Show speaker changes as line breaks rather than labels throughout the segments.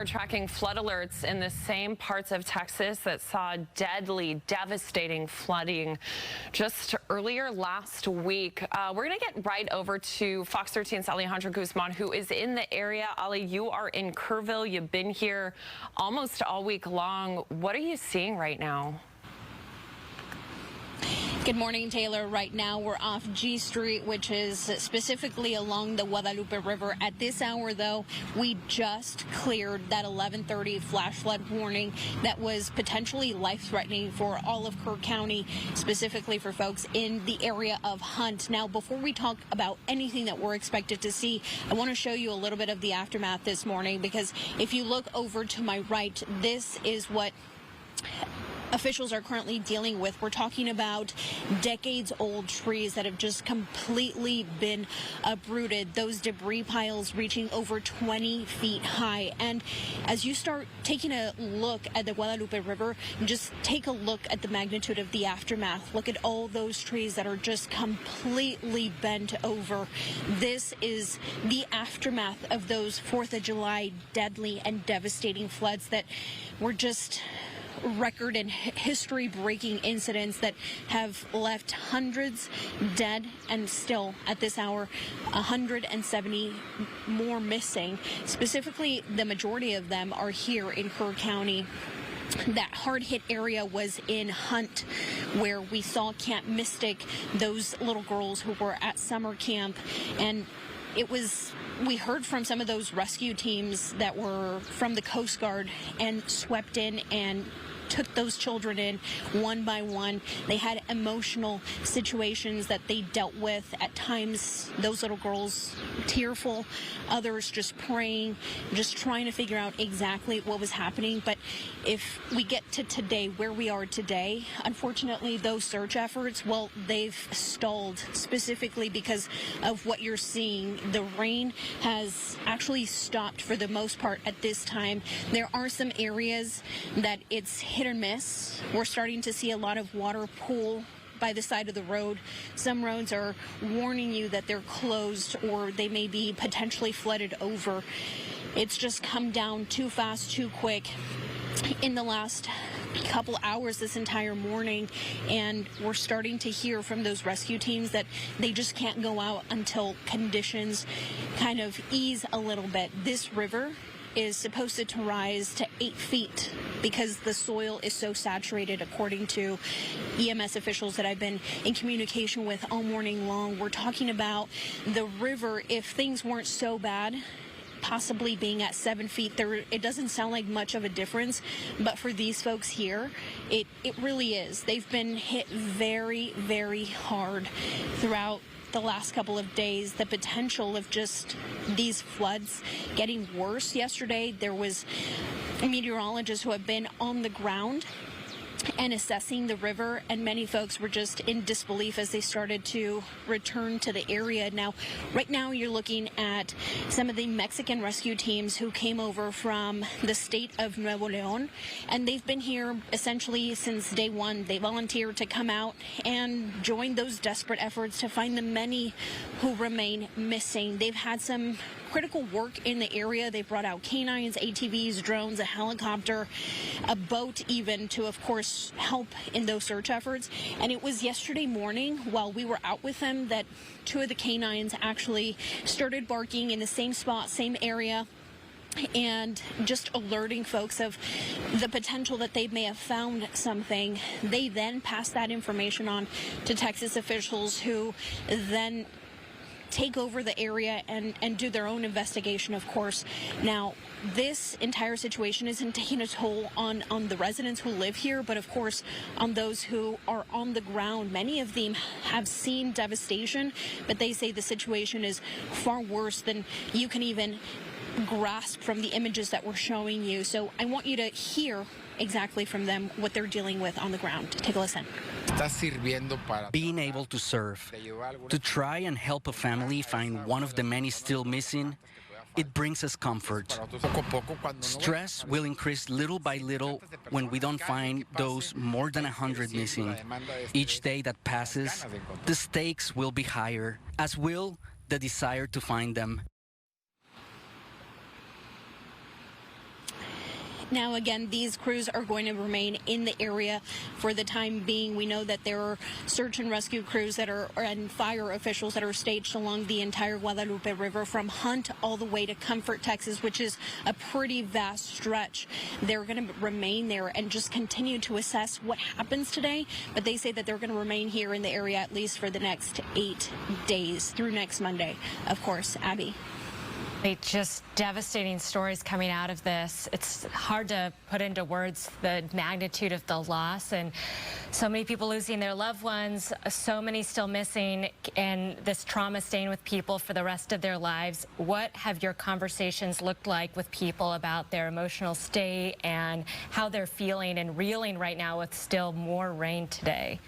We're tracking flood alerts in the same parts of Texas that saw deadly, devastating flooding just earlier last week. We're going to get right over to Fox 13's Alejandra Guzman, who is in the area. Ali, you are in Kerrville. You've been here almost all week long. What are you seeing right now?
Good morning, Taylor. Right now we're off G Street, which is specifically along the Guadalupe River. At this hour, though, we just cleared that 11:30 flash flood warning that was potentially life-threatening for all of Kerr County, specifically for folks in the area of Hunt. Now, before we talk about anything that we're expected to see, I want to show you a little bit of the aftermath this morning, because if you look over to my right, this is what officials are currently dealing with. We're talking about decades-old trees that have just completely been uprooted, those debris piles reaching over 20 feet high. And as you start taking a look at the Guadalupe River, just take a look at the magnitude of the aftermath. Look at all those trees that are just completely bent over. This is the aftermath of those 4th of July deadly and devastating floods that were just record and history-breaking incidents that have left hundreds dead, and still at this hour 170 more missing. Specifically, the majority of them are here in Kerr County. That hard-hit area was in Hunt, where we saw Camp Mystic, those little girls who were at summer camp. And we heard from some of those rescue teams that were from the Coast Guard and swept in and took those children in one by one. They had emotional situations that they dealt with. At times, those little girls tearful, others just praying, just trying to figure out exactly what was happening. But if we get to today, where we are today, unfortunately, those search efforts, well, they've stalled, specifically because of what you're seeing. The rain has actually stopped for the most part at this time. There are some areas that it's hit or miss. We're starting to see a lot of water pool by the side of the road. Some roads are warning you that they're closed or they may be potentially flooded over. It's just come down too fast, too quick in the last couple hours this entire morning, and we're starting to hear from those rescue teams that they just can't go out until conditions kind of ease a little bit. This river is supposed to rise to 8 feet because the soil is so saturated, according to EMS officials that I've been in communication with all morning long. We're talking about the river, if things weren't so bad, possibly being at 7 feet. It doesn't sound like much of a difference, but for these folks here, it really is. They've been hit very, very hard throughout the last couple of days. The potential of just these floods getting worse. Yesterday, there was meteorologists who have been on the ground and assessing the river, and many folks were just in disbelief as they started to return to the area. Now, right now, you're looking at some of the Mexican rescue teams who came over from the state of Nuevo León, and they've been here essentially since day one. They volunteered to come out and join those desperate efforts to find the many who remain missing. They've had some critical work in the area. They brought out canines, ATVs, drones, a helicopter, a boat even, to, of course, help in those search efforts. And it was yesterday morning, while we were out with them, that 2 of the canines actually started barking in the same spot, same area, and just alerting folks of the potential that they may have found something. They then passed that information on to Texas officials, who then take over the area and do their own investigation, of course. Now, this entire situation isn't taking a toll on the residents who live here, but of course on those who are on the ground. Many of them have seen devastation, but they say the situation is far worse than you can even grasp from the images that we're showing you. So I want you to hear exactly from them what they're dealing with on the ground. Take a listen.
Being able to serve, to try and help a family find one of the many still missing, it brings us comfort. Stress will increase little by little when we don't find those more than 100 missing. Each day that passes, the stakes will be higher, as will the desire to find them.
Now, again, these crews are going to remain in the area for the time being. We know that there are search and rescue crews and fire officials that are staged along the entire Guadalupe River from Hunt all the way to Comfort, Texas, which is a pretty vast stretch. They're going to remain there and just continue to assess what happens today. But they say that they're going to remain here in the area at least for the next 8 days through next Monday. Of course, Abby.
Just devastating stories coming out of this. It's hard to put into words the magnitude of the loss, and so many people losing their loved ones, so many still missing, and this trauma staying with people for the rest of their lives. What have your conversations looked like with people about their emotional state and how they're feeling and reeling right now with still more rain today?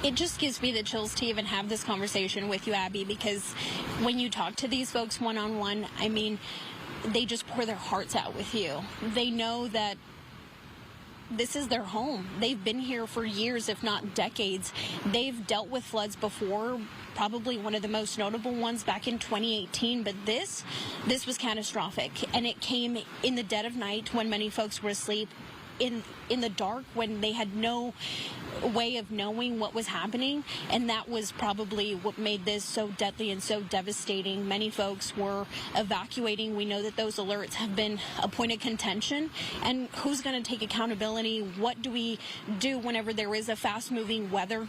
It just gives me the chills to even have this conversation with you, Abby, because when you talk to these folks one-on-one, I mean, they just pour their hearts out with you. They know that this is their home. They've been here for years, if not decades. They've dealt with floods before, probably one of the most notable ones back in 2018, but this was catastrophic, and it came in the dead of night when many folks were asleep, in the dark, when they had no way of knowing what was happening, and that was probably what made this so deadly and so devastating. Many folks were evacuating. We know that those alerts have been a point of contention, and who's going to take accountability? What do we do whenever there is a fast-moving weather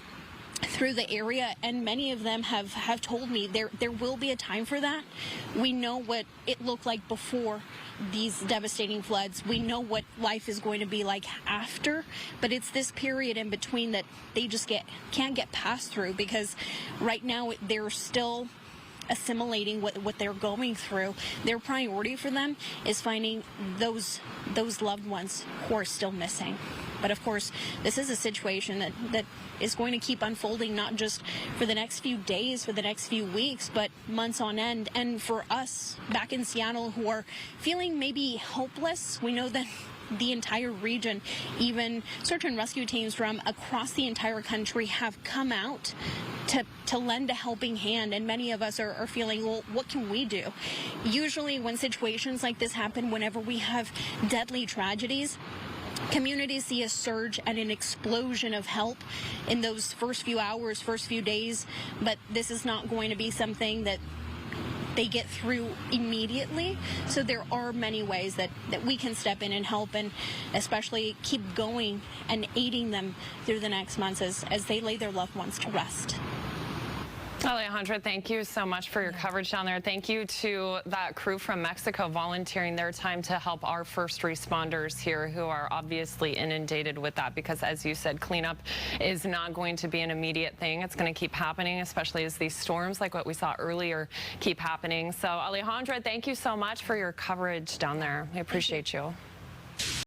through the area? And many of them have told me there will be a time for that. We know what it looked like before these devastating floods. We know what life is going to be like after, but it's this period in between that they just can't get past through, because right now they're still assimilating what they're going through. Their priority for them is finding those loved ones who are still missing. But of course, this is a situation that is going to keep unfolding, not just for the next few days, for the next few weeks, but months on end. And for us back in Seattle who are feeling maybe hopeless, we know that the entire region, even search and rescue teams from across the entire country have come out to lend a helping hand, and many of us are feeling, well, what can we do? Usually when situations like this happen, whenever we have deadly tragedies, communities see a surge and an explosion of help in those first few hours, first few days, but this is not going to be something that they get through immediately. So there are many ways that we can step in and help, and especially keep going and aiding them through the next months as they lay their loved ones to rest.
Alejandra, thank you so much for your coverage down there. Thank you to that crew from Mexico volunteering their time to help our first responders here, who are obviously inundated with that, because as you said, cleanup is not going to be an immediate thing. It's going to keep happening, especially as these storms like what we saw earlier keep happening. So Alejandra, thank you so much for your coverage down there. We appreciate you.